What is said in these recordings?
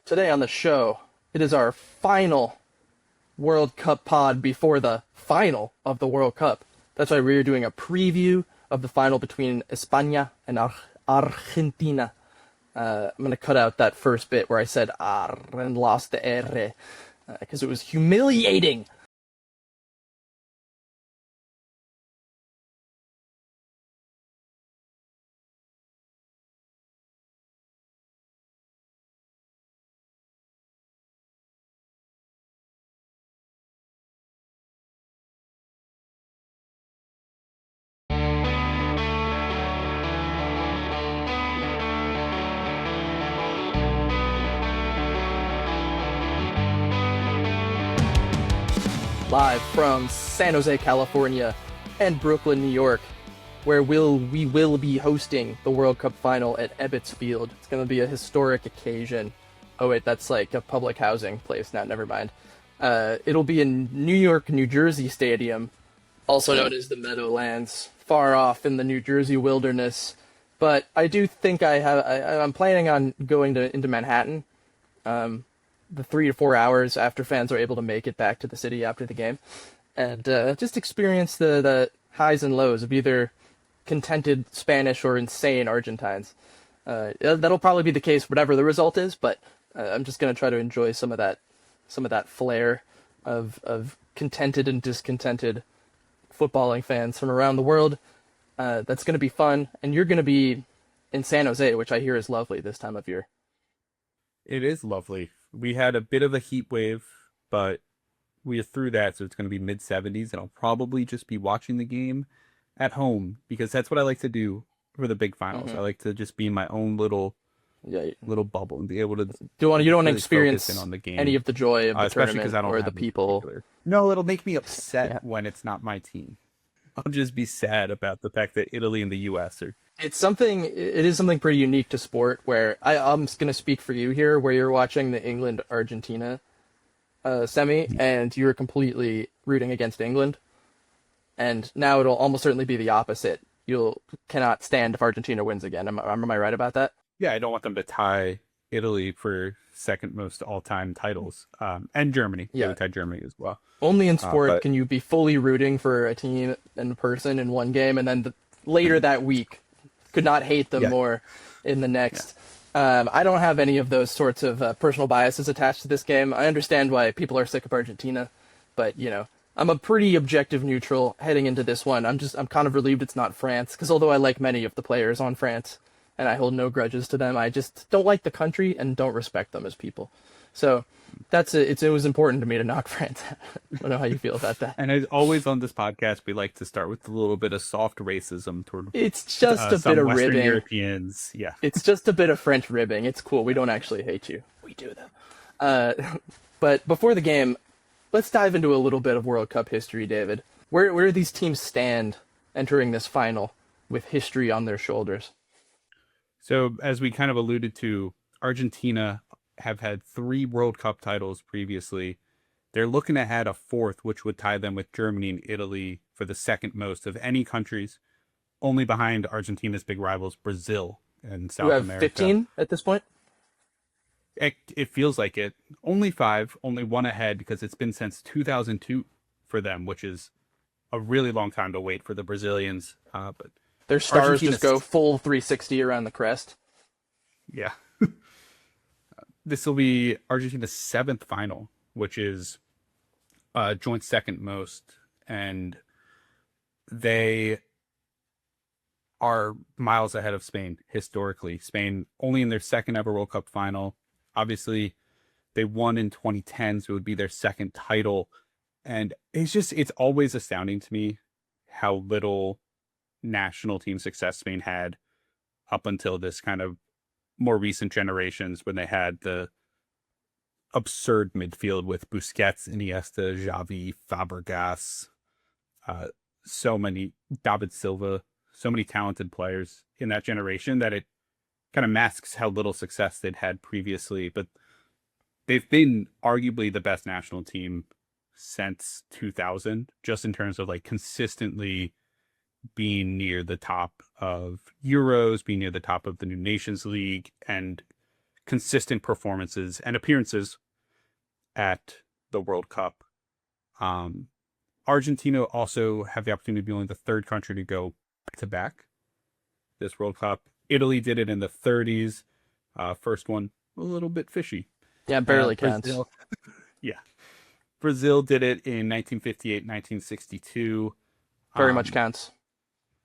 Today on the show, it is our final World Cup pod before the final of the World Cup. That's why we're doing a preview of the final between España and Argentina. I'm going to cut out that first bit where I said ar and lost the R because it was humiliating. Live from San Jose, California, and Brooklyn, New York, where we will be hosting the World Cup final at Ebbets Field. It's going to be a historic occasion. Oh wait, that's like a public housing place now, never mind. It'll be in New York, New Jersey Stadium, also known as the Meadowlands, far off in the New Jersey wilderness. But I do think I'm planning on going into Manhattan. The 3 to 4 hours after fans are able to make it back to the city after the game, and just experience the highs and lows of either contented Spanish or insane Argentines. That'll probably be the case whatever the result is, but I'm just going to try to enjoy some of that flair of contented and discontented footballing fans from around the world. That's going to be fun, and you're going to be in San Jose, which I hear is lovely this time of year. It is lovely. We had a bit of a heat wave, but we are through that, so it's going to be mid-70s, and I'll probably just be watching the game at home, because that's what I like to do for the big finals. I like to just be in my own little bubble and be able to you don't want to experience in on the game. Any of the joy of the tournament I don't or the people. No, it'll make me upset when it's not my team. I'll just be sad about the fact that Italy and the US are... It is something pretty unique to sport where I'm just going to speak for you here, where you're watching the England-Argentina semi, and you're completely rooting against England. And now it'll almost certainly be the opposite. You cannot stand if Argentina wins again. Am I right about that? Yeah, I don't want them to tie Italy for second most all-time titles. And Germany. Yeah. They would tie Germany as well. Only in sport can you be fully rooting for a team in person in one game, and then later that week could not hate them more in the next. I don't have any of those sorts of personal biases attached to this game. I understand why people are sick of Argentina, but I'm a pretty objective neutral heading into this one. I'm kind of relieved it's not France, because although I like many of the players on France and I hold no grudges to them, I just don't like the country and don't respect them as people. So it was important to me to knock France out. I don't know how you feel about that. And as always on this podcast, we like to start with a little bit of soft racism toward it's just a bit of Western ribbing. Europeans. Yeah. It's just a bit of French ribbing. It's cool. We don't actually hate you. We do, though. But before the game, let's dive into a little bit of World Cup history, David. Where do these teams stand entering this final with history on their shoulders? So, as we kind of alluded to, Argentina have had 3 World Cup titles previously. They're looking to add a 4th, which would tie them with Germany and Italy for the second most of any countries, only behind Argentina's big rivals, Brazil and South America. You have 15 at this point? It feels like it. Only 5, only 1 ahead, because it's been since 2002 for them, which is a really long time to wait for the Brazilians. But their stars just go full 360 around the crest. Yeah. This will be Argentina's 7th final, which is joint second most, and they are miles ahead of Spain historically. Spain only in their second ever World Cup final. Obviously, they won in 2010, so it would be their second title. And it's always astounding to me how little national team success Spain had up until this kind of more recent generations, when they had the absurd midfield with Busquets, Iniesta, Xavi, Fabregas, so many, David Silva, so many talented players in that generation that it kind of masks how little success they'd had previously. But they've been arguably the best national team since 2000, just in terms of like consistently being near the top of Euros, being near the top of the new Nations League, and consistent performances and appearances at the World Cup. Argentina also have the opportunity to be only the third country to go back-to-back this World Cup. Italy did it in the 30s. First one, a little bit fishy. Yeah, barely counts. Brazil, yeah. Brazil did it in 1958, 1962. Very much counts.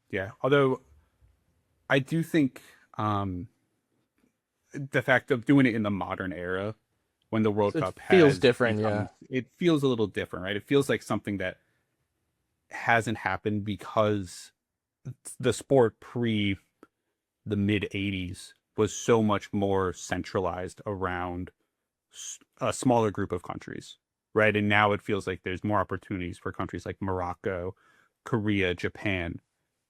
Yeah, although I do think the fact of doing it in the modern era when the World Cup feels different, yeah. It feels a little different, right? It feels like something that hasn't happened because the sport pre the mid 80s was so much more centralized around a smaller group of countries, right? And now it feels like there's more opportunities for countries like Morocco, Korea, Japan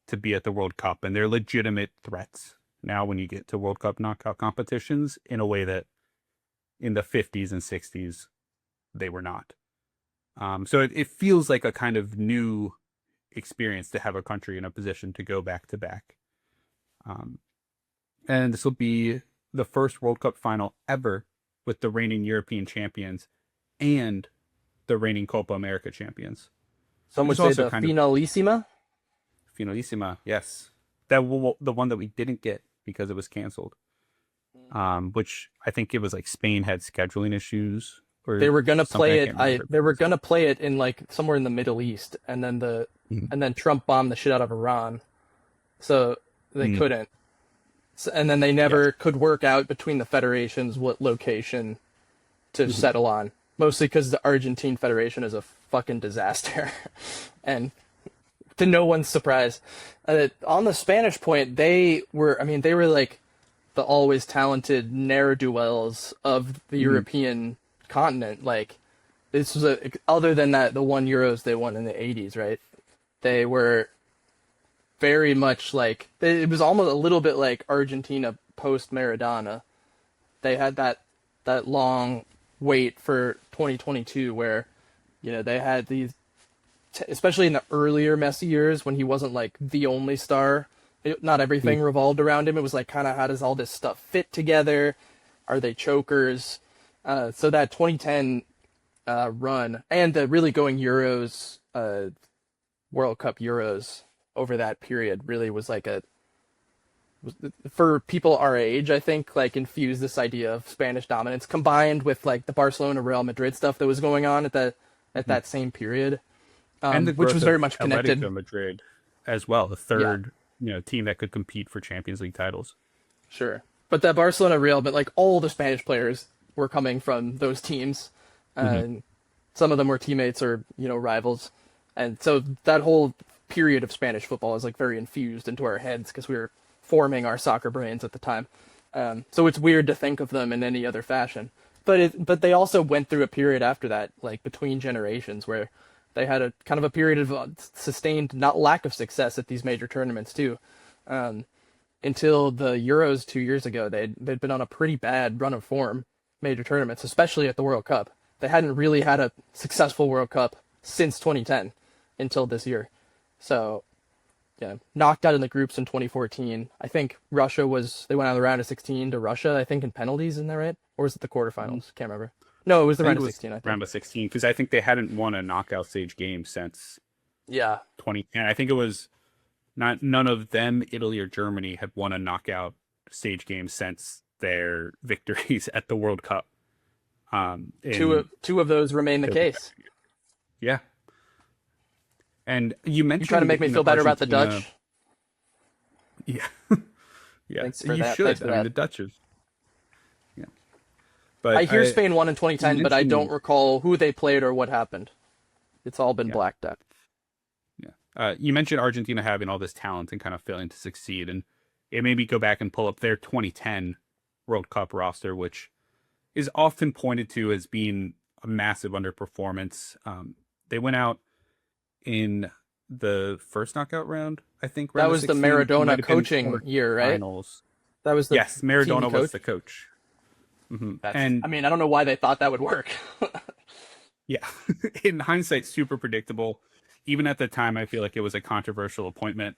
to be at the World Cup, and they're legitimate threats now when you get to World Cup knockout competitions in a way that in the 50s and 60s they were not. So it feels like a kind of new experience to have a country in a position to go back to back. And this will be the first World Cup final ever with the reigning European champions and the reigning Copa America champions. Some would say the finalissima. Finalissima, yes. The one that we didn't get because it was canceled. Which I think it was like Spain had scheduling issues. Or they were gonna play it. They were gonna play it in like somewhere in the Middle East, and then Trump bombed the shit out of Iran, so they couldn't. So, and then they never could work out between the federations what location to settle on. Mostly because the Argentine Federation is a fucking disaster, and to no one's surprise, on the Spanish point, they were like the always talented ne'er-do-wells of the European continent. Like, this was other than that, the 1 Euros they won in the 80s, right? They were very much like, it was almost a little bit like Argentina post Maradona. They had that long wait for 2022 where, they had these, especially in the earlier Messi years when he wasn't like the only star. Not everything revolved around him. It was like, kind of, how does all this stuff fit together? Are they chokers? So that 2010 run and the really going Euros, World Cup Euros over that period really was like for people our age, I think, like, infused this idea of Spanish dominance combined with like the Barcelona Real Madrid stuff that was going on at that same period, and which was very much connected. Atletico Madrid as well, the third team that could compete for Champions League titles. Sure, but that Barcelona Real, but like all the Spanish players were coming from those teams, and some of them were teammates or rivals, and so that whole period of Spanish football is like very infused into our heads because we were forming our soccer brains at the time. So it's weird to think of them in any other fashion. But they also went through a period after that, like between generations, where they had a kind of a period of sustained lack of success at these major tournaments too. Until the Euros 2 years ago, they'd been on a pretty bad run of form, major tournaments, especially at the World Cup. They hadn't really had a successful World Cup since 2010 until this year. So, yeah, knocked out in the groups in 2014. I think Russia they went out of the round of 16 to Russia, I think, in penalties, isn't that right? Or was it the quarterfinals? Can't remember. No, it was the round of 16, I think. Round of 16, because I think they hadn't won a knockout stage game since 2010. I think it was none of them, Italy or Germany, had won a knockout stage game since their victories at the World Cup. Two of those remain the case. Yeah. And you mentioned... You trying to make me feel better about the Dutch? Yeah. Yeah. Thanks for you that. should. The Dutch is... Yeah. But I hear Spain won in 2010, but I don't recall who they played or what happened. It's all been blacked out. Yeah. You mentioned Argentina having all this talent and kind of failing to succeed, and it made me go back and pull up their 2010 World Cup roster, which is often pointed to as being a massive underperformance. They went out in the first knockout round, I think. That was the Maradona coaching year, right? Finals. That was the yes, Maradona was the coach. And I mean, I don't know why they thought that would work. Yeah, in hindsight, super predictable. Even at the time, I feel like it was a controversial appointment,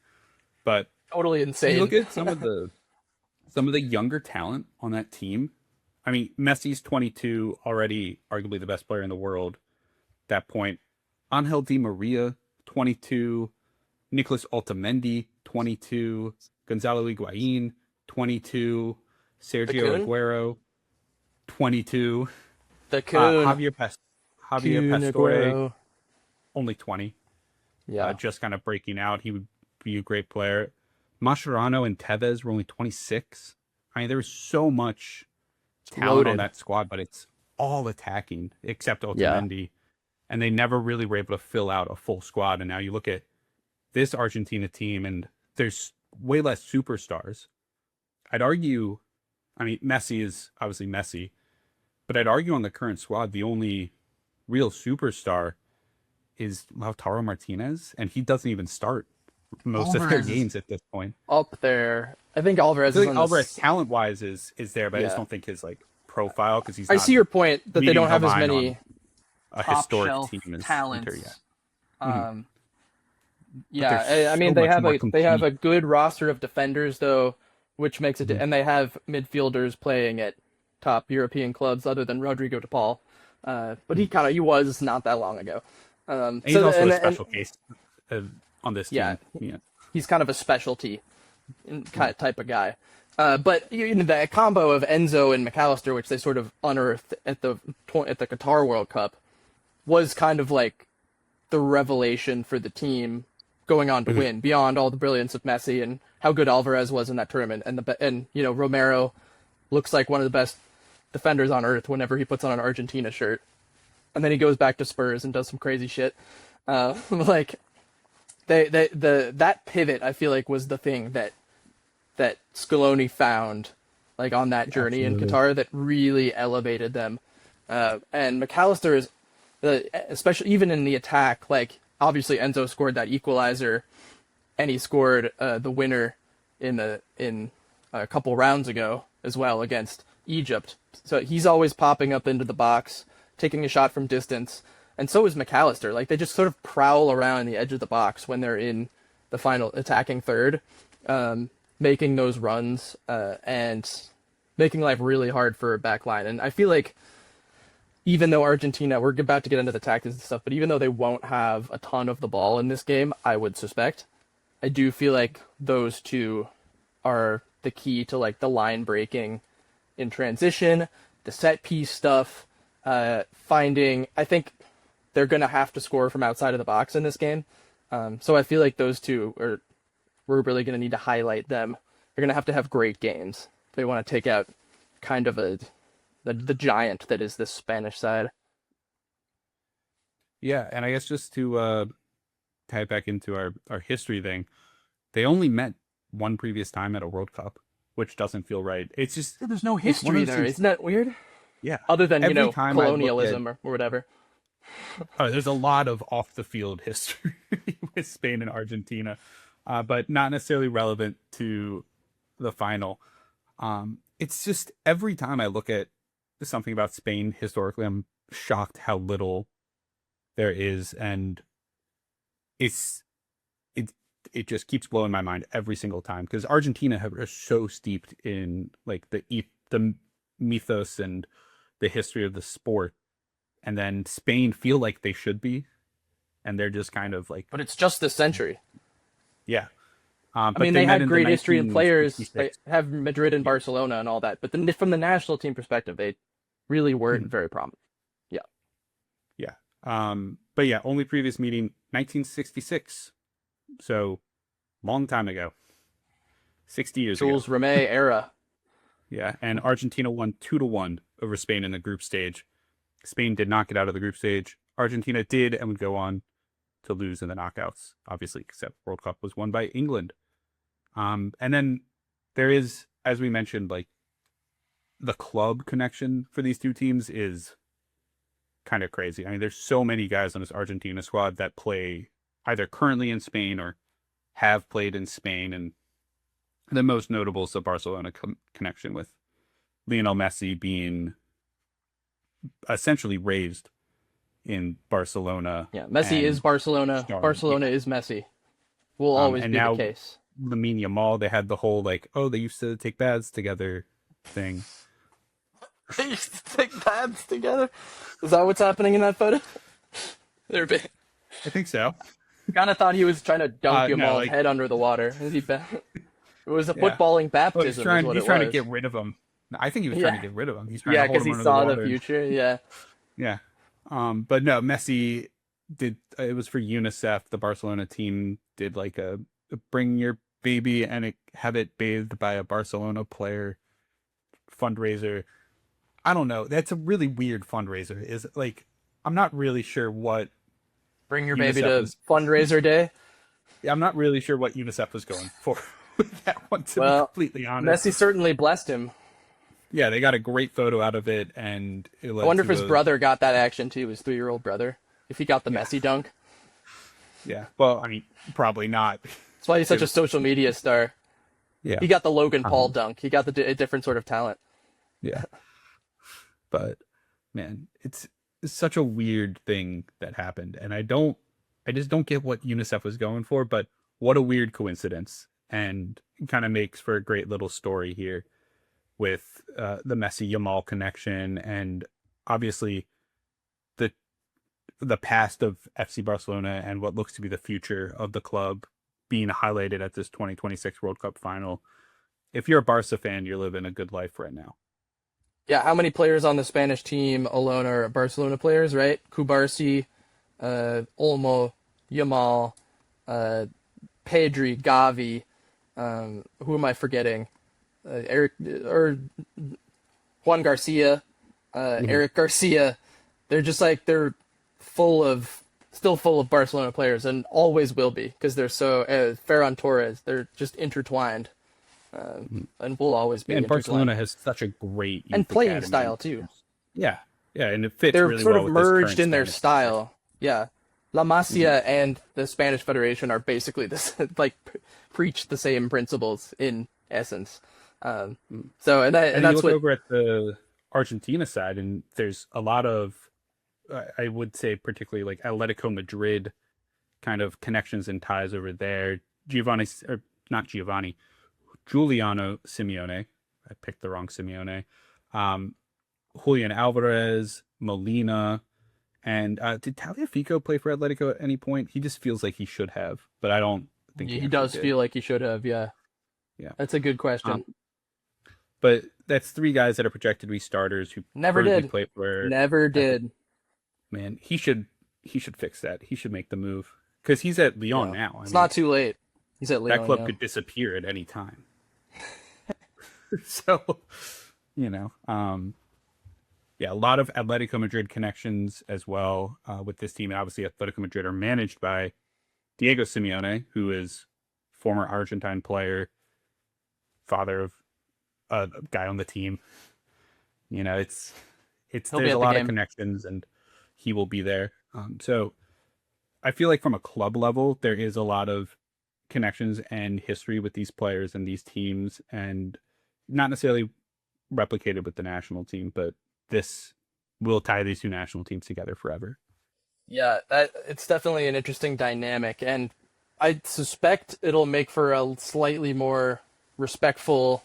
but totally insane. You look at some of the younger talent on that team, I mean, Messi's 22, already arguably the best player in the world at that point. Angel Di Maria, 22. Nicolas Otamendi, 22. Gonzalo Higuain, 22. The Sergio Kun? Aguero, 22. The Kun. Javier Kun Pastore, Aguero. only 20. Yeah. Just kind of breaking out. He would be a great player. Mascherano and Tevez were only 26. I mean, there was so much talent on Loaded. that squad, but it's all attacking except Yeah. Otamendi. And they never really were able to fill out a full squad. And now you look at this Argentina team, and there's way less superstars. I'd argue, I mean, Messi is obviously Messi, but I'd argue on the current squad, the only real superstar is Lautaro Martinez, and he doesn't even start most of their Alvarez is games at this point. up there. I think I Alvarez feel is like on Alvarez, this. talent-wise, is there, but I just Yeah. don't think his like profile, because he's I not see your point that they leading don't have the as line many on a top historic shelf team as Inter talents. yet. Um, But yeah, there's I mean so much more they have complete. a good roster of defenders though, which makes it, Mhm. and they have midfielders playing at top European clubs other than Rodrigo de Paul. But he was not that long ago. And he's also a special case on this yeah, team. Yeah. he's kind of a specialty kind of type of guy. But that combo of Enzo and McAllister, which they sort of unearthed at the Qatar World Cup, was kind of like the revelation for the team going on to win, beyond all the brilliance of Messi and how good Alvarez was in that tournament, and Romero looks like one of the best defenders on earth whenever he puts on an Argentina shirt, and then he goes back to Spurs and does some crazy shit. Like that pivot, I feel like, was the thing that Scaloni found, like, on that journey in Qatar, that really elevated them. And McAllister is, especially even in the attack, like, obviously Enzo scored that equalizer, and he scored the winner in a couple rounds ago as well against Egypt. So he's always popping up into the box, taking a shot from distance, and so is McAllister. Like, they just sort of prowl around the edge of the box when they're in the final attacking third, making those runs and making life really hard for a back line. And I feel like, even though Argentina, we're about to get into the tactics and stuff, but even though they won't have a ton of the ball in this game, I would suspect, I do feel like those two are the key to, like, the line breaking in transition, the set piece stuff, I think they're going to have to score from outside of the box in this game. So I feel like those two we're really going to need to highlight them. They're going to have great games if they want to take out kind of the giant that is this Spanish side. Yeah, and I guess just to tie it back into our history thing, they only met one previous time at a World Cup, which doesn't feel right. It's just There's no it's one of history those there. things- Isn't that weird? Yeah. Other than, Every time I look colonialism at- or whatever. there's a lot of off the field history with Spain and Argentina, but not necessarily relevant to the final. It's just every time I look at something about Spain historically, I'm shocked how little there is, and it just keeps blowing my mind every single time, because Argentina are so steeped in, like, the mythos and the history of the sport, and then Spain feel like they should be, and they're just kind of like, But it's just this century. yeah. I But mean, they met had in the great history of players. They 1966. have Madrid and Barcelona and all that. But then from the national team perspective, they really weren't very prominent. Yeah. But yeah, only previous meeting 1966. So long time ago. 60 years Jules ago. Rimet era. Yeah, and Argentina won 2-1 over Spain in the group stage. Spain did not get out of the group stage. Argentina did, and would go on to lose in the knockouts, obviously, except World Cup was won by England. And then there is, as we mentioned, like, the club connection for these two teams is kind of crazy. I mean, there's so many guys on this Argentina squad that play either currently in Spain or have played in Spain, and the most notable is the Barcelona connection, with Lionel Messi being essentially raised in Barcelona. Yeah, Messi and is Barcelona. starring- Barcelona is Messi. Will always and be now the case. Lamine Yamal, they had the whole, like, oh, they used to take baths together thing. They used to take baths together. Is that what's happening in that photo? They're big. I think so. Kind of thought he was trying to dunk No, Yamal's like, head under the water. It was a yeah. footballing Well, baptism, is what he's it trying to was. get rid of him. I think he was trying to Yeah, get rid of him. He's trying to yeah, hold because him he under the saw the water. future. Yeah, Yeah. But no, Messi did. It was for UNICEF. The Barcelona team did like a bring your baby and have it bathed by a Barcelona player fundraiser. I don't know. That's a really weird fundraiser. Is like I'm not really sure what bring your baby UNICEF to was. fundraiser day. I'm not really sure what UNICEF was going for with that one. To be Well, completely honest. Messi certainly blessed him. Yeah, they got a great photo out of it, and it I led wonder if to his a brother got that action too, his 3-year-old brother. If he got the yeah, Messi dunk. yeah. Well, I mean, probably not. That's why he's It such a was, social media star. yeah, He got the Logan Paul um, dunk. He got a different sort of talent. yeah. But man, it's such a weird thing that happened, and I just don't get what UNICEF was going for. But what a weird coincidence, and kind of makes for a great little story here with the Messi Yamal connection, and obviously the the past of FC Barcelona and what looks to be the future of the club being highlighted at this 2026 World Cup final. If you're a Barca fan, you're living a good life right now. Yeah, how many players on the Spanish team alone are Barcelona players, right? Kubarsi, Olmo, Yamal, uh, Pedri, Gavi. Who am I forgetting? Eric or Juan Garcia, Mhm. Eric Garcia. They're just like still full of Barcelona players, and always will be because they're so. Ferran Torres, they're just intertwined, and will always be And intertwined. Barcelona has such a great And youth playing academy. style too. Yeah, yeah, and it fits They're really sort well of with this merged current in their Spanish side. style. Yeah, La Mhm. Masia and the Spanish Federation are basically this like preach the same principles in essence. Um, Mm. and And you that's look what over at the Argentina side, and there's a lot of, I would say, particularly like Atletico Madrid kind of connections and ties over there. Giovanni, or not Giovanni, Giuliano Simeone. I picked the wrong Simeone. Um, Julian Alvarez, Molina, and did Taliafico play for Atletico at any point? He just feels like he should have, but I don't think he he actually does did. feel like he should have. Yeah, Yeah. that's a good question. Um, but that's three guys that are projected to be starters who Never currently did. play for Never at the did. man. He should fix that. He should make the move because he's at Lyon Yeah, now. I it's mean, not too late. He's at that Lyon. club Yeah. could disappear at any time. So, you know, yeah, a lot of Atletico Madrid connections as well with this team. And obviously, Atletico Madrid are managed by Diego Simeone, who is former Argentine player, father of a guy on the team. You know, it's He'll be there's a at the lot of game. connections, and he will be there. So I feel like from a club level, there is a lot of connections and history with these players and these teams, and not necessarily replicated with the national team, but this will tie these two national teams together forever. Yeah, it's definitely an interesting dynamic, and I suspect it'll make for a slightly more respectful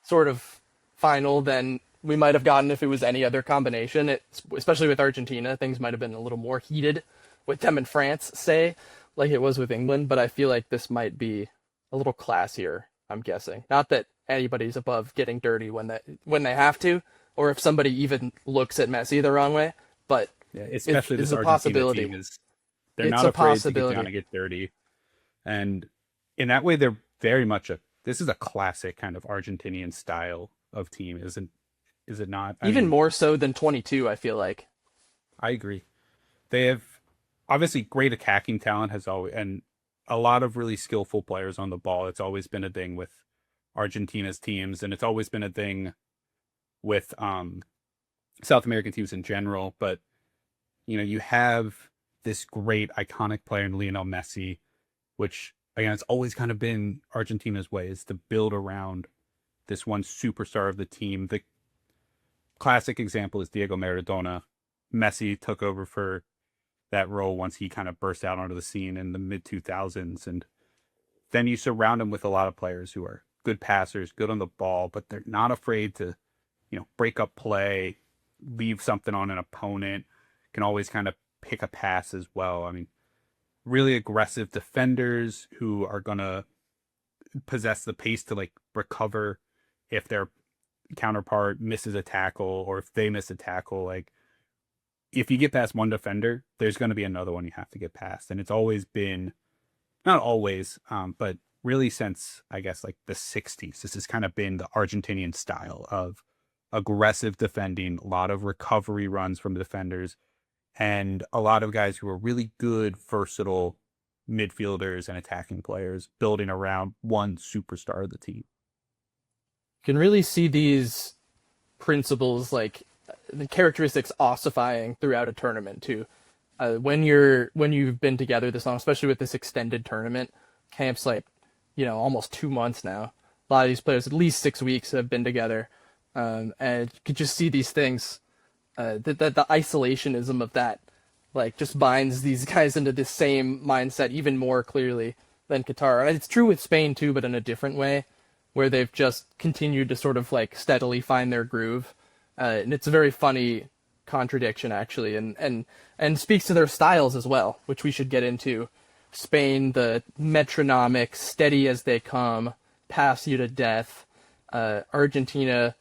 sort of final than we might have gotten if it was any other combination. Especially with Argentina, things might have been a little more heated with them in France, say, like it was with England. But I feel like this might be a little classier. I'm guessing. Not that anybody's above getting dirty when they have to, or if somebody even looks at Messi the wrong way. But Yeah, it especially is this a Argentina team possibility. is they're It's not a afraid to get down possibility. and get dirty, and in that way, they're very much a. This is a classic kind of Argentinian style of team, isn't? Is it not? I Even mean, more so than 22, I feel like. I agree. They have obviously great attacking talent has always and a lot of really skillful players on the ball. It's always been a thing with Argentina's teams, and it's always been a thing with South American teams in general. But you know, you have this great iconic player in Lionel Messi, which again, it's always kind of been Argentina's way is to build around this one superstar of the team. The classic example is Diego Maradona. Messi took over for that role once he kind of burst out onto the scene in the mid 2000s. And then you surround him with a lot of players who are good passers, good on the ball, but they're not afraid to, break up play, leave something on an opponent, can always kind of pick a pass as well. I mean, really aggressive defenders who are going to possess the pace to like recover if their counterpart misses a tackle or if they miss a tackle. Like, if you get past one defender, there's going to be another one you have to get past. And it's always been, not always, but really since, I guess, like the 60s, this has kind of been the Argentinian style of aggressive defending, a lot of recovery runs from the defenders, and a lot of guys who are really good, versatile midfielders and attacking players building around one superstar of the team. You can really see these principles, like the characteristics, ossifying throughout a tournament too. When you've been together this long, especially with this extended tournament, camps like almost 2 months now. A lot of these players, at least 6 weeks, have been together, and you could just see these things. The isolationism of that, like, just binds these guys into this same mindset even more clearly than Qatar. And it's true with Spain too, but in a different way, where they've just continued to sort of like steadily find their groove. And it's a very funny contradiction, actually, and speaks to their styles as well, which we should get into. Spain, the metronomic, steady as they come, pass you to death. Argentina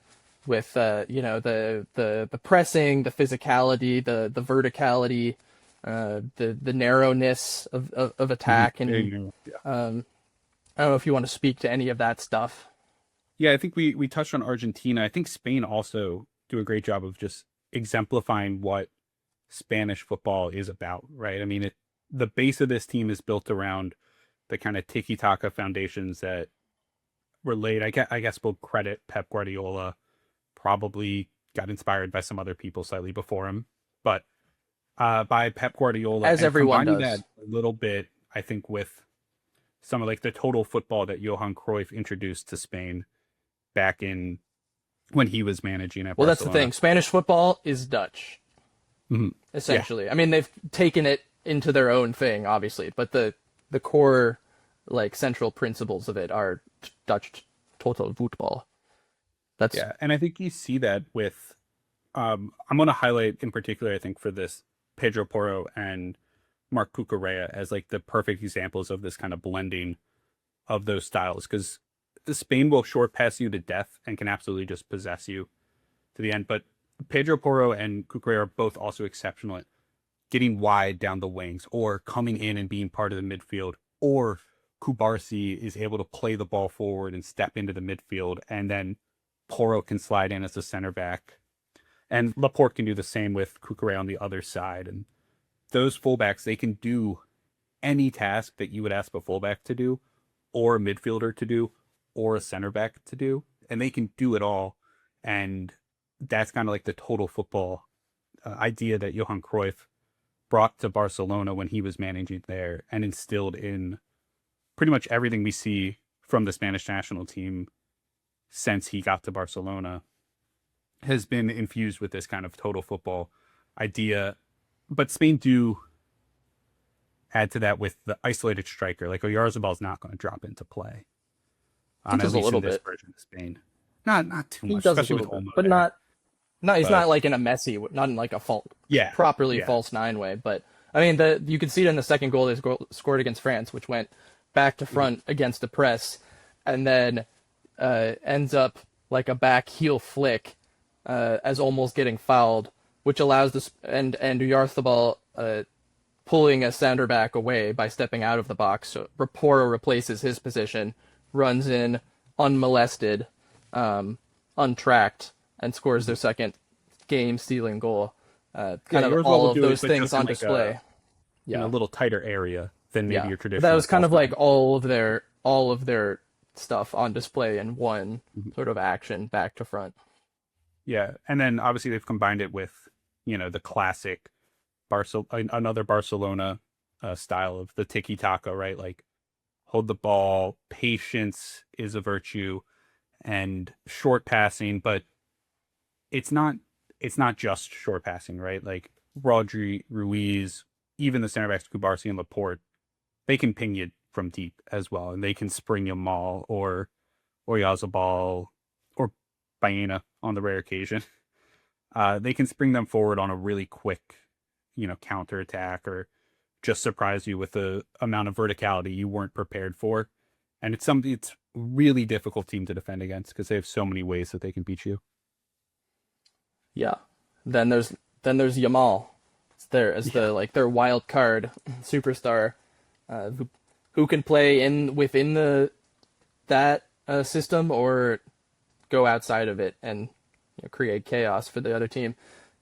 with the pressing, the physicality, the verticality, the narrowness of attack, and I don't know if you want to speak to any of that stuff. Yeah, I think we touched on Argentina. I think Spain also do a great job of just exemplifying what Spanish football is about, right? I mean, the base of this team is built around the kind of tiki-taka foundations that were laid. I guess we'll credit Pep Guardiola, probably got inspired by some other people slightly before him, but by Pep Guardiola, As and everyone combining does. that a little bit, I think, with some of like the total football that Johan Cruyff introduced to Spain back in when he was managing at Well, that's Barcelona. the thing. Spanish football is Dutch, essentially. I mean, they've taken it into their own thing, obviously, but the core, like, central principles of it are Dutch total football. That's And I think you see that with, I'm going to highlight in particular, I think, for this, Pedro Porro and Marc Cucurella as like the perfect examples of this kind of blending of those styles, because the Spain will short pass you to death and can absolutely just possess you to the end. But Pedro Porro and Cucurella are both also exceptional at getting wide down the wings or coming in and being part of the midfield, or Kubarsi is able to play the ball forward and step into the midfield, and then Porro can slide in as a center back. And Laporte can do the same with Cucurella on the other side. And those fullbacks, they can do any task that you would ask a fullback to do, or a midfielder to do, or a center back to do, and they can do it all. And that's kind of like the total football idea that Johan Cruyff brought to Barcelona when he was managing there, and instilled in pretty much everything we see from the Spanish national team since he got to Barcelona, has been infused with this kind of total football idea. But Spain do add to that with the isolated striker. Like, Oyarzábal's not going to drop into play. he does At a least little in this bit. version of Spain. Not too He much, does a especially with little bit, Olmo but there. not. He's But not like in a Messi, not in like a yeah, properly yeah. false nine way. But I mean, you could see it in the second goal they scored against France, which went back to front against the press, and then ends up like a back heel flick as almost getting fouled, which allows this and Uyarzábal pulling a center back away by stepping out of the box. So Raporo replaces his position, runs in unmolested, untracked, and scores their second game-stealing goal. Kind of Uyarzábal all will of do it, those but things just in on like display. in a little tighter area than maybe your But traditional. that was kind of false like nine. all of their stuff on display in one sort of action, back to front. Yeah, and then obviously they've combined it with the classic another Barcelona style of the tiki taka, right? Like, hold the ball, patience is a virtue, and short passing, but it's not just short passing, right? Like, Rodri, Ruiz, even the center backs Kubarsi and Laporte, they can ping you from deep as well, and they can spring Yamal or Yazabal or Baena on the rare occasion, they can spring them forward on a really quick, counterattack or just surprise you with the amount of verticality you weren't prepared for. And it's really difficult team to defend against because they have so many ways that they can beat you. Yeah. Then there's Yamal. It's there as Yeah. the like their wild card superstar, who can play in within that system or go outside of it and create chaos for the other team.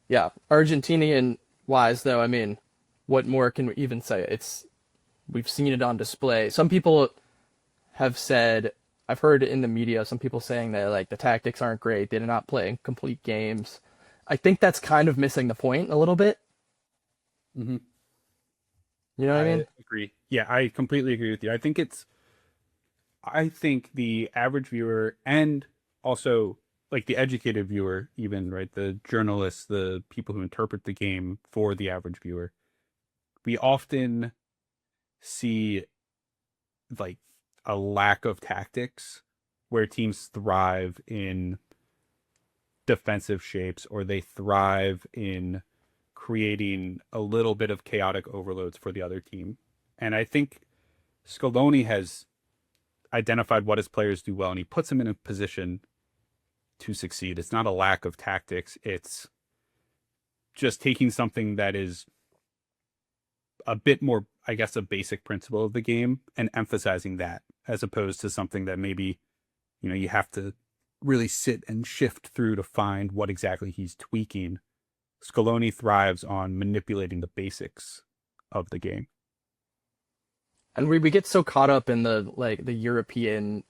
Yeah, Argentinian wise though, I mean, what more can we even say? We've seen it on display. Some people have said, I've heard in the media some people saying that like the tactics aren't great, they're not playing complete games. I think that's kind of missing the point a little bit. Hmm. You know what I I mean? agree. Yeah, I completely agree with you. I think the average viewer and also like the educated viewer, even, right, the journalists, the people who interpret the game for the average viewer, we often see like a lack of tactics where teams thrive in defensive shapes or they thrive in creating a little bit of chaotic overloads for the other team. And I think Scaloni has identified what his players do well and he puts them in a position to succeed. It's not a lack of tactics, it's just taking something that is a bit more, I guess, a basic principle of the game and emphasizing that as opposed to something that maybe, you have to really sit and shift through to find what exactly he's tweaking. Scaloni thrives on manipulating the basics of the game. And we get so caught up in the European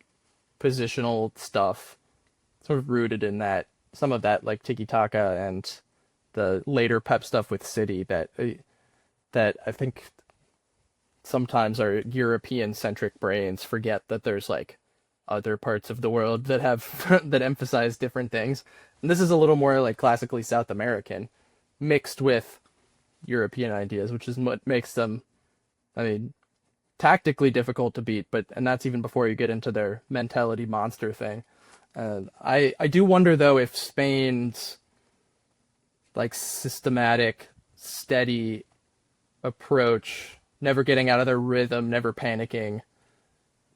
positional stuff, sort of rooted in that some of that like tiki taka and the later Pep stuff with City that I think sometimes our European centric brains forget that there's like other parts of the world that have that emphasize different things. And this is a little more like classically South American mixed with European ideas, which is what makes them, I mean, tactically difficult to beat, but and that's even before you get into their mentality monster thing. I do wonder though if Spain's like systematic, steady approach, never getting out of their rhythm, never panicking,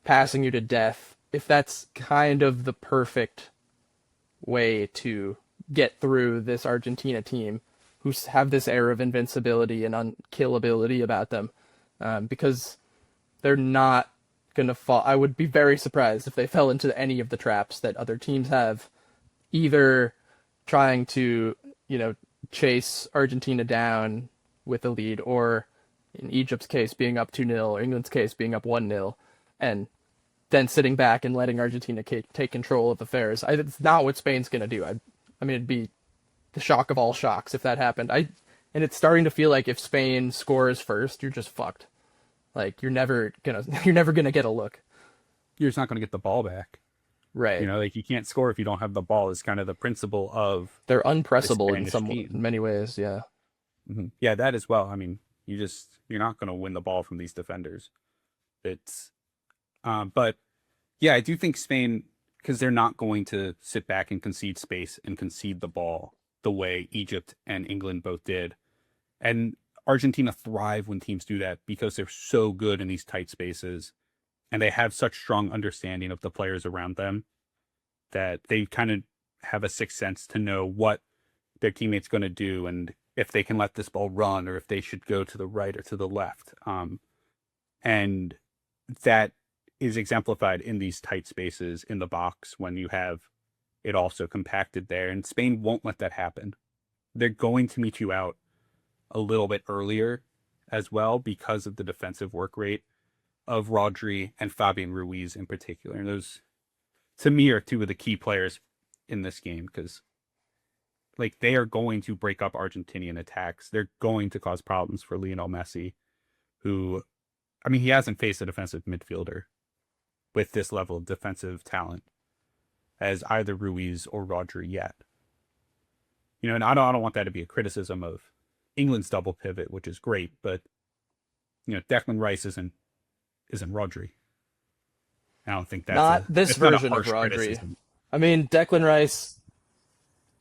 passing you to death, if that's kind of the perfect way to get through this Argentina team who have this air of invincibility and unkillability about them, because they're not going to fall. I would be very surprised if they fell into any of the traps that other teams have, either trying to, chase Argentina down with a lead, or in Egypt's case, being up 2-0, or England's case, being up 1-0, and then sitting back and letting Argentina take control of affairs. It's not what Spain's going to do. I mean, it'd be the shock of all shocks if that happened. And it's starting to feel like if Spain scores first, you're just fucked. Like you're never gonna get a look. You're just not going to get the ball back. Right. Like you can't score if you don't have the ball is kind of the principle of They're the unpressable in Spanish team. many ways. Yeah. Yeah, that as well. I mean, you're not going to win the ball from these defenders. It's, but yeah, I do think Spain, because they're not going to sit back and concede space and concede the ball the way Egypt and England both did. And Argentina thrive when teams do that because they're so good in these tight spaces and they have such strong understanding of the players around them that they kind of have a sixth sense to know what their teammates going to do and if they can let this ball run or if they should go to the right or to the left. And that is exemplified in these tight spaces in the box when you have it also compacted there. And Spain won't let that happen. They're going to meet you out a little bit earlier as well because of the defensive work rate of Rodri and Fabian Ruiz in particular. And those, to me, are two of the key players in this game because like they are going to break up Argentinian attacks. They're going to cause problems for Lionel Messi, who, I mean, he hasn't faced a defensive midfielder with this level of defensive talent as either Ruiz or Rodri yet. And I don't want that to be a criticism of England's double pivot, which is great, but Declan Rice isn't Rodri. I don't think Not this it's not a version of harsh Rodri. criticism. I mean, Declan Rice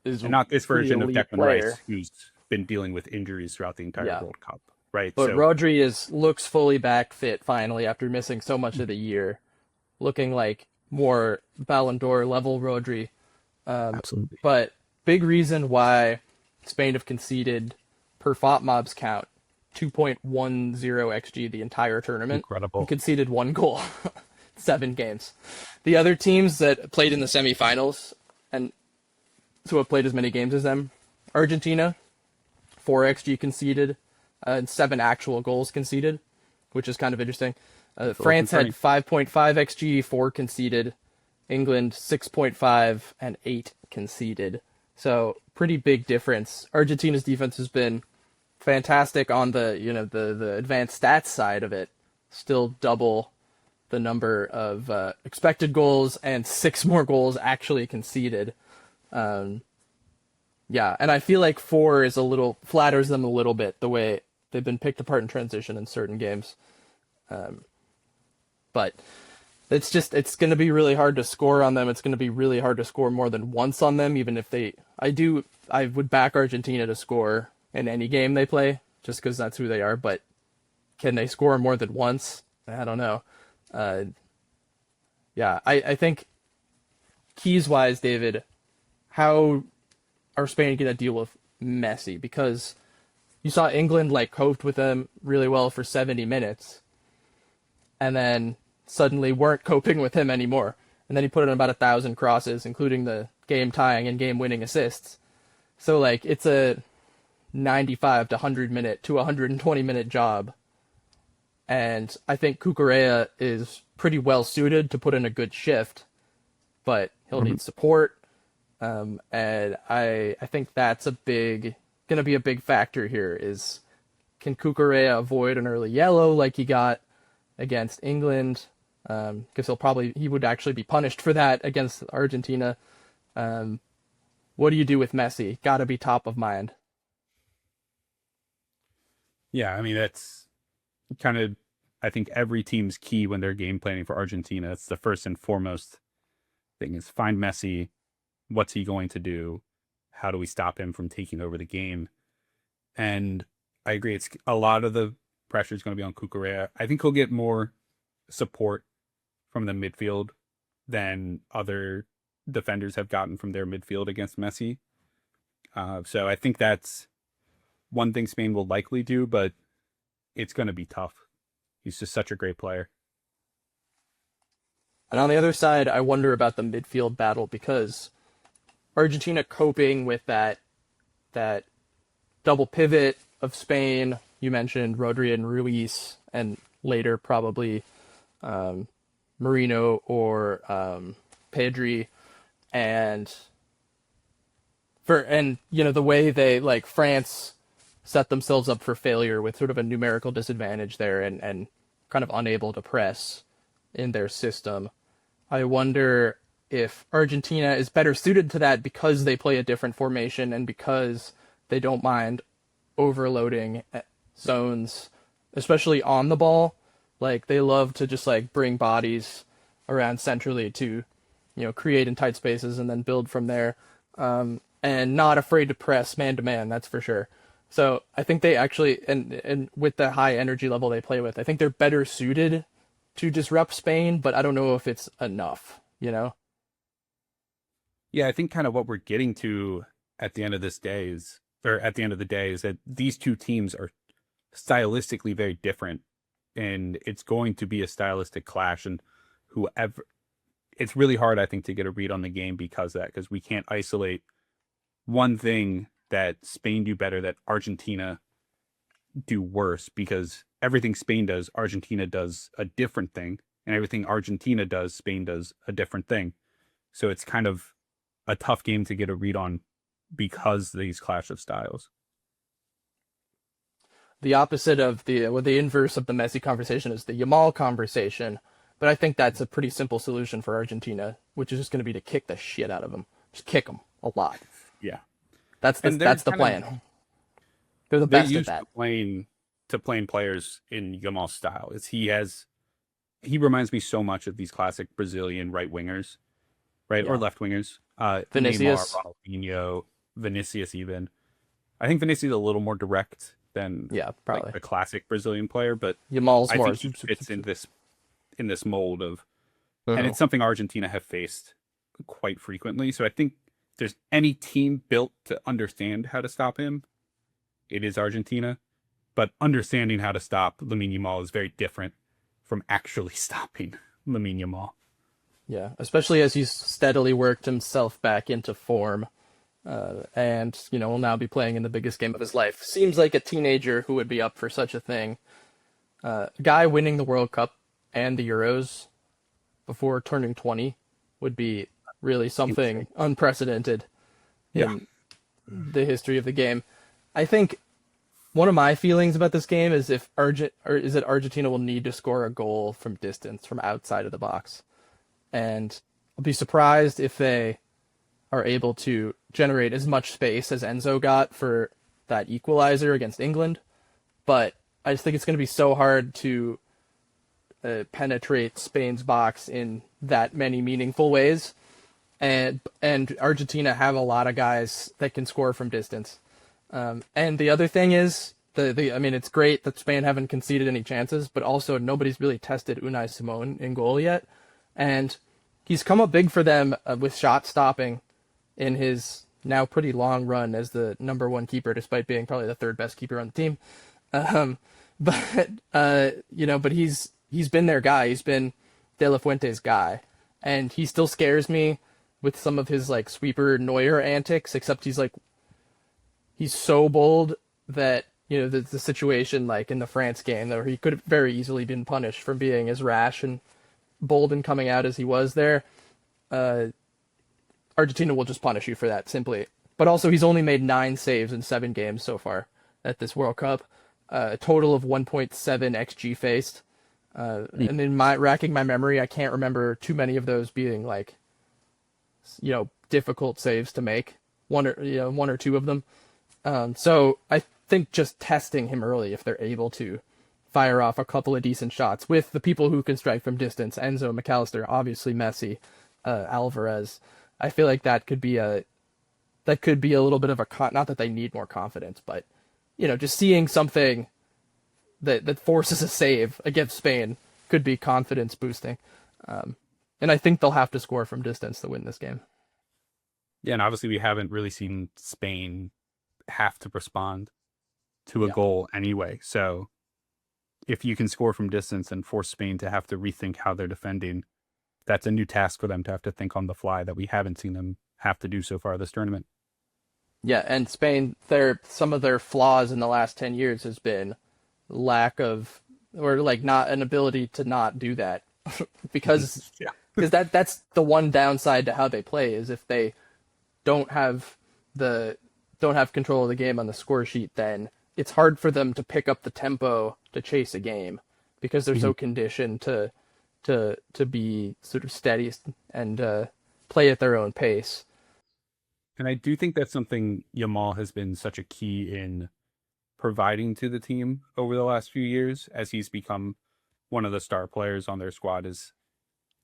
is And a not this pretty version of elite Declan Rice, player. who's been dealing with injuries throughout the entire Yeah. World Cup, right? But So Rodri looks fully back fit finally after missing so much of the year, looking like more Ballon d'Or level Rodri. absolutely But big reason why Spain have conceded per FOTMob's count 2.10 xG the entire tournament and incredible. conceded one goal, 7 games. The other teams that played in the semifinals and who have played as many games as them, Argentina, 4 xG conceded, and 7 actual goals conceded, which is kind of interesting. France had 5.5 xG, 4 conceded. England 6.5 and 8 conceded. So pretty big difference. Argentina's defense has been fantastic on the the advanced stats side of it. Still double the number of expected goals and 6 more goals actually conceded. Yeah, and I feel like 4 is a little flatters them a little bit the way they've been picked apart in transition in certain games. But it's going to be really hard to score on them. It's going to be really hard to score more than once on them, even if I would back Argentina to score in any game they play, just because that's who they are. But can they score more than once? I don't know. Yeah, I think keys-wise, David, how are Spain going to deal with Messi? Because you saw England coped with him really well for 70 minutes, and then suddenly weren't coping with him anymore. And then he put in about 1,000 crosses, including the game-tying and game-winning assists. So, it's a 95 to 100-minute to 120-minute job. And I think Cucurella is pretty well-suited to put in a good shift, but he'll need support. And I think that's going to be a big factor here is, can Cucurella avoid an early yellow like he got against England? Because he would actually be punished for that against Argentina. What do you do with Messi? Got to be top of mind. Yeah, I mean, that's kind of, I think, every team's key when they're game planning for Argentina. It's the first and foremost thing is find Messi. What's he going to do? How do we stop him from taking over the game? And I agree. It's a lot of the pressure is going to be on Cucurella. I think he'll get more support from the midfield than other defenders have gotten from their midfield against Messi. So I think that's one thing Spain will likely do, but it's going to be tough. He's just such a great player. And on the other side, I wonder about the midfield battle because Argentina coping with that double pivot of Spain. You mentioned Rodri and Ruiz, and later probably Marino or Pedri, and the way they France set themselves up for failure with sort of a numerical disadvantage there and kind of unable to press in their system. I wonder if Argentina is better suited to that because they play a different formation and because they don't mind overloading zones, especially on the ball. They love to just bring bodies around centrally to, create in tight spaces and then build from there. And not afraid to press man to man, that's for sure. So I think they actually, and with the high energy level they play with, I think they're better suited to disrupt Spain, but I don't know if it's enough, Yeah, I think kind of what we're getting to at the end of this day is, or at the end of the day, is that these two teams are stylistically very different, and it's going to be a stylistic clash. And it's really hard, I think, to get a read on the game because of that, because we can't isolate one thing that Spain do better that Argentina do worse, because everything Spain does, Argentina does a different thing, and everything Argentina does, Spain does a different thing. So it's kind of a tough game to get a read on because these clash of styles. The opposite of the inverse of the Messi conversation is the Yamal conversation, but I think that's a pretty simple solution for Argentina, which is just going to be to kick the shit out of them. Just kick them a lot. Yeah. That's the plan. They're the best at that. To playing players in Yamal's style. He reminds me so much of these classic Brazilian right wingers, right? Yeah. Or left wingers. Vinicius, Neymar, Ronaldinho, Vinicius even. I think Vinicius is a little more direct than Yeah, probably. like a classic Brazilian player, but Yamal's I more think he fits in this mold of, and Mhm. it's something Argentina have faced quite frequently. So I think if there's any team built to understand how to stop him, it is Argentina. But understanding how to stop Lamine Yamal is very different from actually stopping Lamine Yamal. Yeah, especially as he's steadily worked himself back into form, and will now be playing in the biggest game of his life. Seems like a teenager who would be up for such a thing. A guy winning the World Cup and the Euros before turning 20 would be really something Insane. unprecedented Yeah. in the history of the game. I think one of my feelings about this game is is that Argentina will need to score a goal from distance, from outside of the box, and I'll be surprised if they are able to generate as much space as Enzo got for that equalizer against England. But I just think it's going to be so hard to penetrate Spain's box in that many meaningful ways. And Argentina have a lot of guys that can score from distance. And the other thing is, I mean, it's great that Spain haven't conceded any chances, but also nobody's really tested Unai Simon in goal yet. And he's come up big for them with shot stopping in his now pretty long run as the number one keeper, despite being probably the third best keeper on the team. But he's been their guy. He's been De La Fuente's guy, and he still scares me with some of his like sweeper Neuer antics. Except he's so bold that the situation like in the France game, where he could have very easily been punished for being as rash and bold and coming out as he was there. Argentina will just punish you for that simply. But also, he's only made 9 saves in 7 games so far at this World Cup. A total of 1.7 xG faced. And in racking my memory, I can't remember too many of those being like, difficult saves to make. One or two of them. So I think just testing him early, if they're able to fire off a couple of decent shots with the people who can strike from distance, Enzo, McAllister, obviously Messi, Alvarez. I feel like that could be a little bit of a not that they need more confidence, but just seeing something that forces a save against Spain could be confidence boosting. And I think they'll have to score from distance to win this game. Yeah, and obviously we haven't really seen Spain have to respond to a goal anyway. So if you can score from distance and force Spain to have to rethink how they're defending, that's a new task for them to have to think on the fly that we haven't seen them have to do so far this tournament. Yeah, and Spain, some of their flaws in the last 10 years has been lack of, or like not an ability to not do that. because that's the one downside to how they play, is if they don't have control of the game on the score sheet, then it's hard for them to pick up the tempo to chase a game, because they're so conditioned to be sort of steady and play at their own pace. And I do think that's something Yamal has been such a key in providing to the team over the last few years, as he's become one of the star players on their squad. Is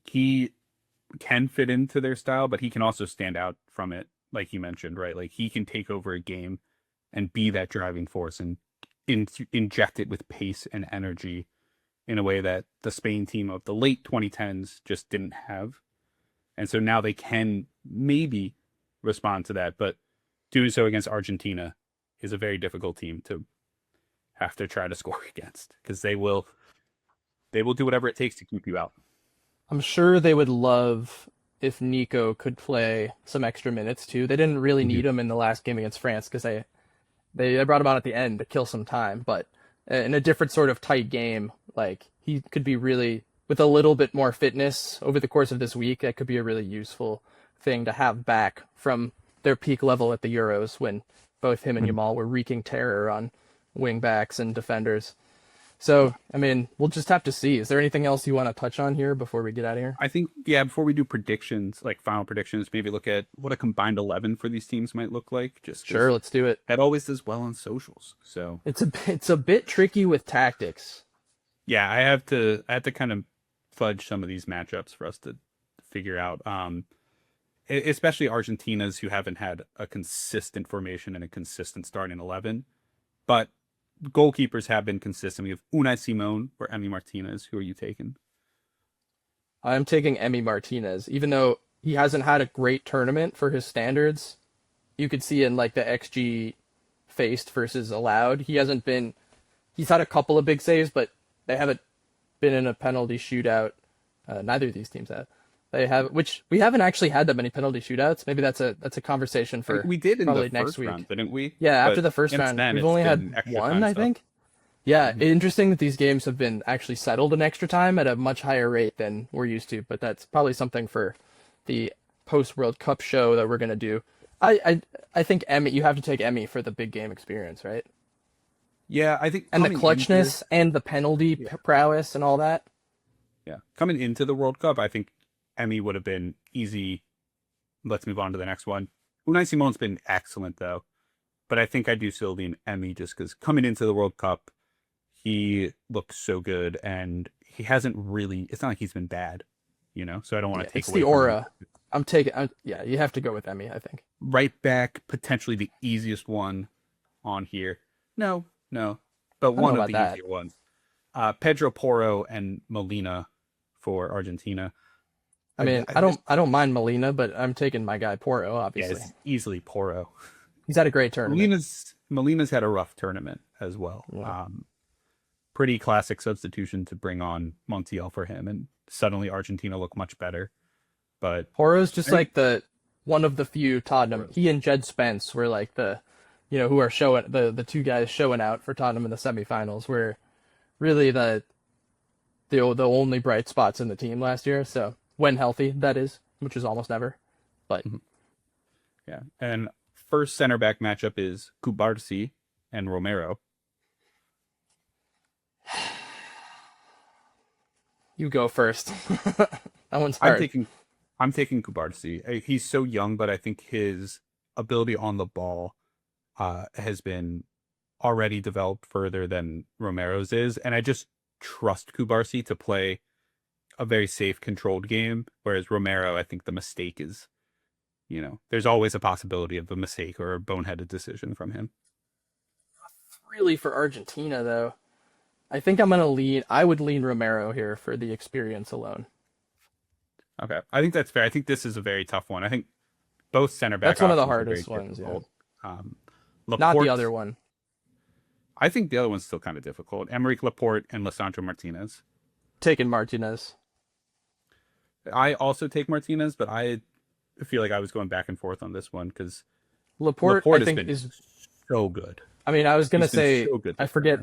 he can fit into their style, but he can also stand out from it, like you mentioned, right? Like he can take over a game and be that driving force and inject it with pace and energy in a way that the Spain team of the late 2010s just didn't have. And so now they can maybe respond to that, but doing so against Argentina is a very difficult team to have to try to score against, because they will do whatever it takes to keep you out. I'm sure they would love if Nico could play some extra minutes too. They didn't really need him in the last game against France, because they brought him on at the end to kill some time, but in a different sort of tight game, like he could be really, with a little bit more fitness over the course of this week, that could be a really useful thing to have back from their peak level at the Euros, when both him and Yamal were wreaking terror on wing backs and defenders. So, I mean, we'll just have to see. Is there anything else you want to touch on here before we get out of here? I think, before we do predictions, like final predictions, maybe look at what a combined 11 for these teams might look like. Sure, let's do it. That always does well on socials. So it's a bit tricky with tactics. Yeah, I have to kind of fudge some of these matchups for us to figure out. especially Argentina's, who haven't had a consistent formation and a consistent starting 11. But goalkeepers have been consistent. We have Unai Simon or Emi Martinez. Who are you taking? I'm taking Emi Martinez, even though he hasn't had a great tournament for his standards. You could see in like the XG faced versus allowed. He's had a couple of big saves, but they haven't been in a penalty shootout. Neither of these teams have. They have, which we haven't actually had that many penalty shootouts. Maybe that's a conversation for we did in probably the next first week. round, didn't we? Yeah, But after the first since round, then, we've it's only been had extra one, time I stuff. think. Yeah, interesting that these games have been actually settled in extra time at a much higher rate than we're used to. But that's probably something for the post World Cup show that we're gonna do. I think Emmy, you have to take Emmy for the big game experience, right? Yeah, I think And the coming in here- clutchness and the penalty prowess and all that. Yeah, coming into the World Cup, I think Emmy would have been easy. Let's move on to the next one. Unai Simon's been excellent though, but I think I do still lean Emmy just because coming into the World Cup, he looks so good and he hasn't really. It's not like he's been bad, So I don't want to take It's away the from him. aura. Yeah, you have to go with Emmy, I think. Right back, potentially the easiest one on here. No, but one of about the that. easier ones. Pedro Porro and Molina for Argentina. I mean, I don't mind Molina, but I'm taking my guy Porro, Yeah, obviously. it's easily Porro. He's had a great tournament. Molina's had a rough tournament as well. Yeah. Pretty classic substitution to bring on Montiel for him, and suddenly Argentina look much better. But Porro's just like one of the few Tottenham. He and Jed Spence were like who are showing the two guys showing out for Tottenham in the semifinals. Were really the only bright spots in the team last year. So when healthy, that is, which is almost never. But yeah, and first center back matchup is Kubarsi and Romero. You go first. That one's hard. I'm taking Kubarsi. He's so young, but I think his ability on the ball has been already developed further than Romero's is, and I just trust Kubarsi to play a very safe, controlled game, whereas Romero, I think the mistake is, there's always a possibility of a mistake or a boneheaded decision from him. Really, for Argentina, though, I think I would lean Romero here for the experience alone. Okay. I think that's fair. I think this is a very tough one. I think both center back That's one of the options are hardest very ones, difficult. Not the Laporte- other one. I think the other one's still kind of difficult. Emerick Laporte and Lisandro Martinez. Taking Martinez. I also take Martinez, but I feel like I was going back and forth on this one because Laporte I think is so good. I mean, I was gonna He's been say so good I this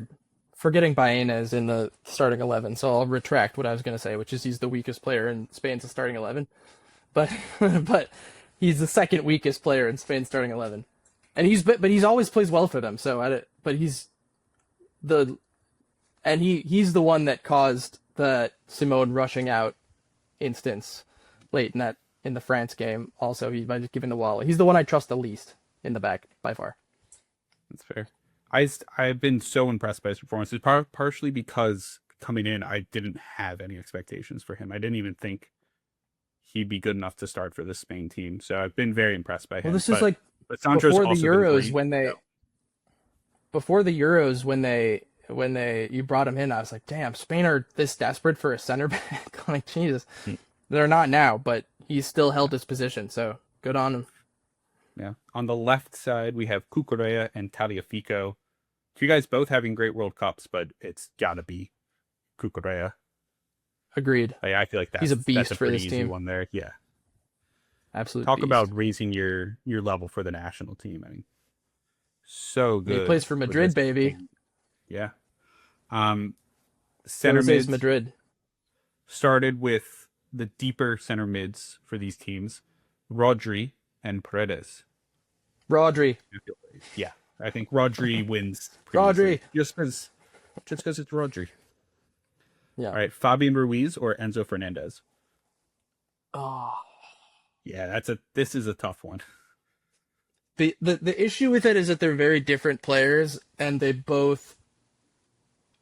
forgetting Baena is in the starting 11, so I'll retract what I was gonna say, which is he's the weakest player in Spain's starting 11, but but he's the second weakest player in Spain's starting 11, and he's always plays well for them. So he's the one that caused the Simone rushing out instance late in the France game. Also, by just giving the wall, he's the one I trust the least in the back by far. That's fair. I've been so impressed by his performance. It's partially because coming in, I didn't have any expectations for him. I didn't even think he'd be good enough to start for the Spain team. So I've been very impressed by him. Well, this is like Sandro's before the also been Euros great. when you brought him in. I was like, damn, Spain are this desperate for a center back. Like, Jesus, they're not now, but he's still held his position. So good on him. Yeah. On the left side, we have Cucurella and Tagliafico. You guys both having great World Cups, but it's got to be Cucurella. Agreed. I feel like he's a beast that's a for pretty this easy team. one there. Yeah. Absolutely. Talk about raising your level for the national team. I mean, so good. He plays for Madrid, baby. Team. Yeah. Center Jose's mids Madrid. started with the deeper center mids for these teams, Rodri and Paredes. Rodri. Yeah, I think Rodri wins. Rodri. Just because it's Rodri. Yeah. All right, Fabian Ruiz or Enzo Fernandez. Oh. Yeah, this is a tough one. The issue with it is that they're very different players, and they both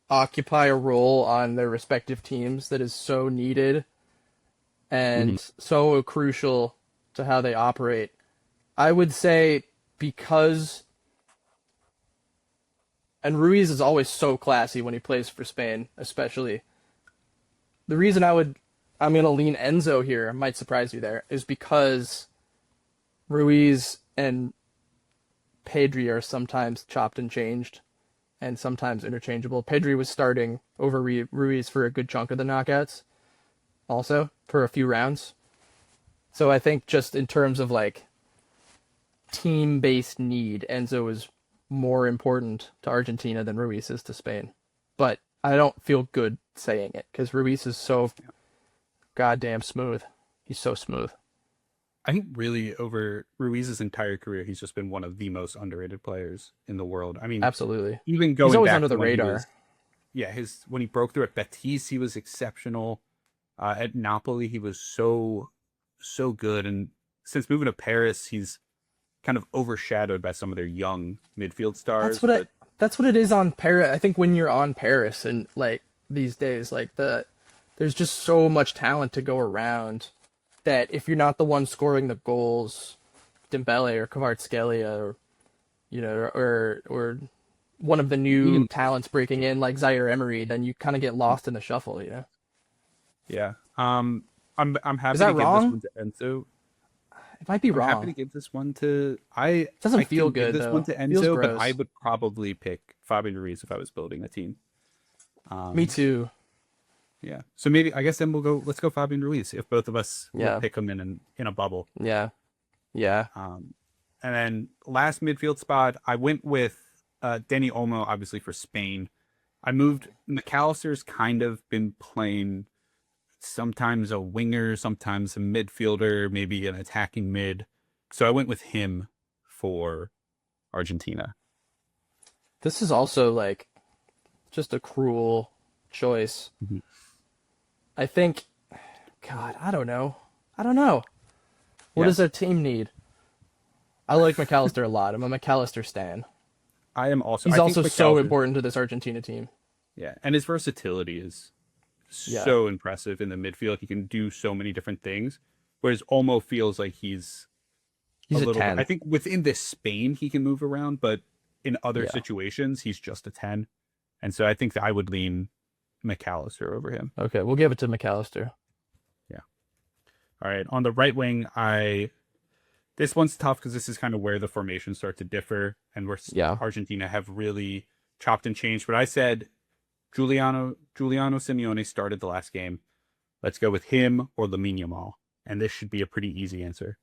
occupy a role on their respective teams that is so needed and so crucial to how they operate. I would say because, and Ruiz is always so classy when he plays for Spain, especially. The reason I'm going to lean Enzo here, might surprise you there, is because Ruiz and Pedri are sometimes chopped and changed and sometimes interchangeable. Pedri was starting over Ruiz for a good chunk of the knockouts, also, for a few rounds. So I think just in terms of like team-based need, Enzo is more important to Argentina than Ruiz is to Spain. But I don't feel good saying it because Ruiz is so goddamn smooth. He's so smooth. I think really over Ruiz's entire career, he's just been one of the most underrated players in the world. I mean, absolutely. Even going he's always back under to the when radar. When he broke through at Betis, he was exceptional. At Napoli, he was so good. And since moving to Paris, he's kind of overshadowed by some of their young midfield stars. That's what it is on Paris. I think when you're on Paris and like these days, like there's just so much talent to go around that if you're not the one scoring the goals, Dembele or Kvaratskhelia or or one of the new talents breaking in like Zaire Emery, then you kind of get lost in the shuffle, you know. Yeah. I'm happy Is that to give wrong? this one to Enzo. It might be I'm wrong. happy to give this one to It doesn't feel good give this though. one to It feels Enzo, but gross. I would probably pick Fabian Ruiz if I was building a team. Me too. Yeah. So maybe I guess then let's go Fabian Ruiz if both of us Yeah. will pick him in a bubble. Yeah. Yeah. And then last midfield spot, I went with Dani Olmo, obviously for Spain. I moved McAllister's kind of been playing sometimes a winger, sometimes a midfielder, maybe an attacking mid. So I went with him for Argentina. This is also like just a cruel choice. Mhm. I think, God, I don't know. What Yeah. does their team need? I like McAllister a lot. I'm a McAllister stan. I am also. He's I also think so McAllister- important to this Argentina team. Yeah, and his versatility is so impressive in the midfield. He can do so many different things, whereas Olmo feels like he's He's a little 10. I think within this Spain he can move around, but in other Yeah. situations he's just a 10. And so I think that I would lean McAllister over him. Okay, we'll give it to McAllister. Yeah. All right. On the right wing, this one's tough because this is kind of where the formations start to differ and where Argentina have really chopped and changed. But I said Giuliano Simeone started the last game. Let's go with him or Lamine Yamal. And this should be a pretty easy answer.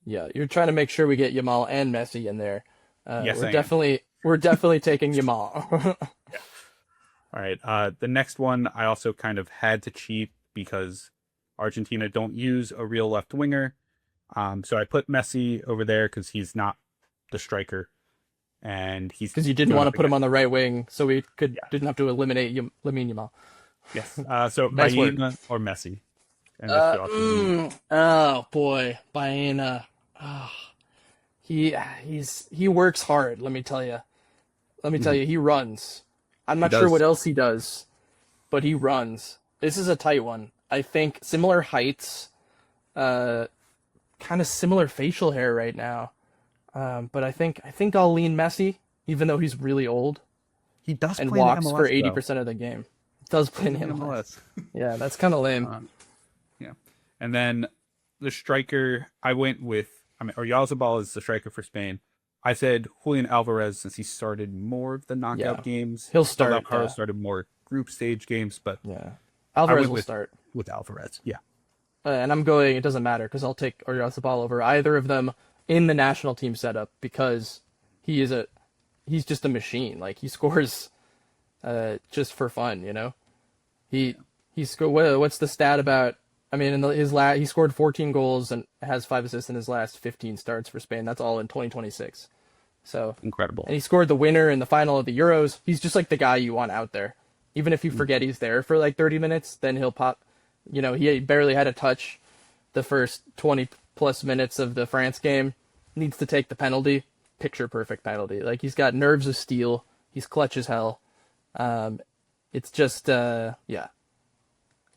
Yeah, you're trying to make sure we get Yamal and Messi in there. Yes, we're definitely taking Yamal. All right. The next one, I also kind of had to cheat because Argentina don't use a real left winger. So I put Messi over there because he's not the striker. And he's because you didn't want to put him on the right wing, so we didn't have to eliminate Lamine Yamal. Yes. So Nice Baena or Messi. And oh boy, Baena. Oh, he works hard. Let me tell you. He runs. I'm not sure what else he does, but he runs. This is a tight one. I think similar heights, kind of similar facial hair right now. But I think I'll lean Messi, even though he's really old. He does and play walks in MLS, for 80% of the game. Does play in MLS. Yeah, that's kind of lame. Yeah, and then the striker, I went with. Oyarzabal is the striker for Spain. I said Julian Alvarez since he started more of the knockout games. He'll start. Carlos started more group stage games, but Alvarez will start with Alvarez. Yeah, and I'm going. It doesn't matter because I'll take Oyarzabal over either of them in the national team setup because he's just a machine. Like he scores, just for fun. You know, what's the stat about? I mean, he scored 14 goals and has 5 assists in his last 15 starts for Spain. That's all in 2026. So incredible. And he scored the winner in the final of the Euros. He's just like the guy you want out there. Even if you forget he's there for like 30 minutes, then he'll pop. You know, he barely had a touch the first 20 plus minutes of the France game. Needs to take the penalty. Picture perfect penalty. Like he's got nerves of steel. He's clutch as hell. It's just,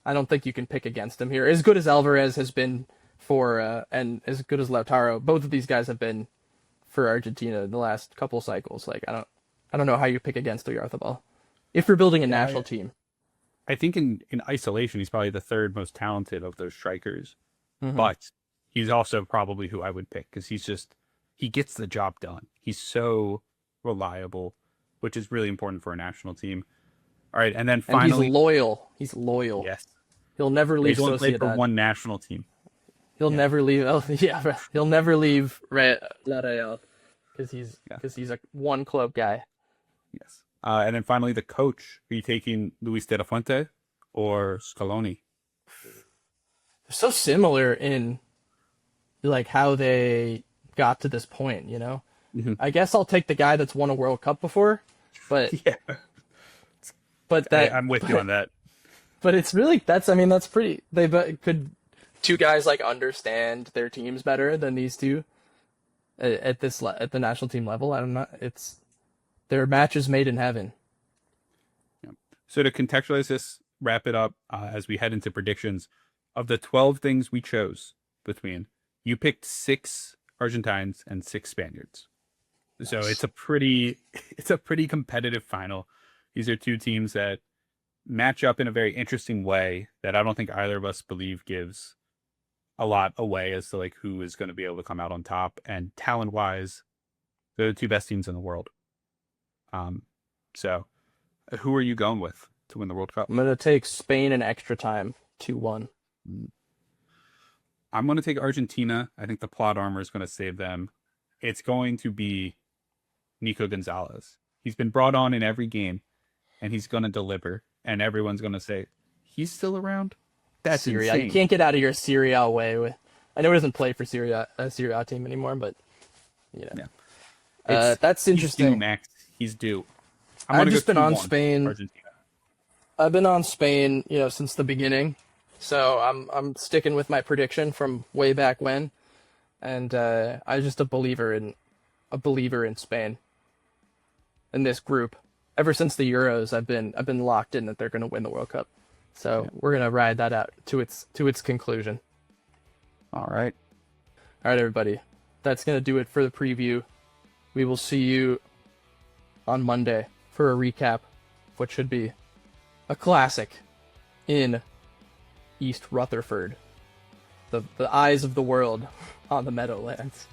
I don't think you can pick against him here. As good as Alvarez has been for and as good as Lautaro. Both of these guys have been for Argentina in the last couple cycles. Like I don't know how you pick against Oyarzabal if you're building a national team. I think in isolation, he's probably the third most talented of those strikers, Mhm. but he's also probably who I would pick because he gets the job done. He's so reliable, which is really important for a national team. All right, and then And finally, he's loyal. He's loyal. yes, He'll never leave he's only played for Sociedad. one national team. He'll Yeah. never leave. Oh, yeah, he'll never leave La Real because he's a one club guy. Yes, and then finally, the coach. Are you taking Luis de la Fuente or Scaloni? They're so similar in like how they got to this point. You know, Mhm. I guess I'll take the guy that's won a World Cup before, but Yeah, I'm with you on that. But it's really that's pretty. Could two guys like understand their teams better than these two at the national team level? I'm not. It's their matches made in heaven. Yeah. So to contextualize this, wrap it up as we head into predictions. Of the 12 things we chose between, you picked 6 Argentines and 6 Spaniards. So it's a pretty competitive final. These are two teams that match up in a very interesting way that I don't think either of us believe gives a lot away as to like who is going to be able to come out on top. And talent wise, they're the two best teams in the world. So who are you going with to win the World Cup? I'm gonna take Spain in extra time 2-1. I'm going to take Argentina. I think the plot armor is going to save them. It's going to be Nico Gonzalez. He's been brought on in every game, and he's going to deliver. And everyone's going to say, he's still around? That's Serie A. insane. You can't get out of your Serie A way. I know he doesn't play for Serie A team anymore, but you know. Yeah. That's interesting. He's due, Max. He's due. I've just been on Spain. Argentina. I've been on Spain, since the beginning. So I'm sticking with my prediction from way back when, and I'm just a believer in Spain. In this group, ever since the Euros, I've been locked in that they're going to win the World Cup. So we're gonna ride that out to its conclusion. All right, everybody, that's gonna do it for the preview. We will see you on Monday for a recap of what should be a classic in East Rutherford, the eyes of the world on the Meadowlands.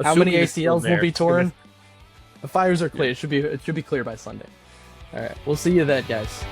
How many ACLs will be torn? The fires are clear. It should be clear by Sunday. All right, we'll see you then, guys.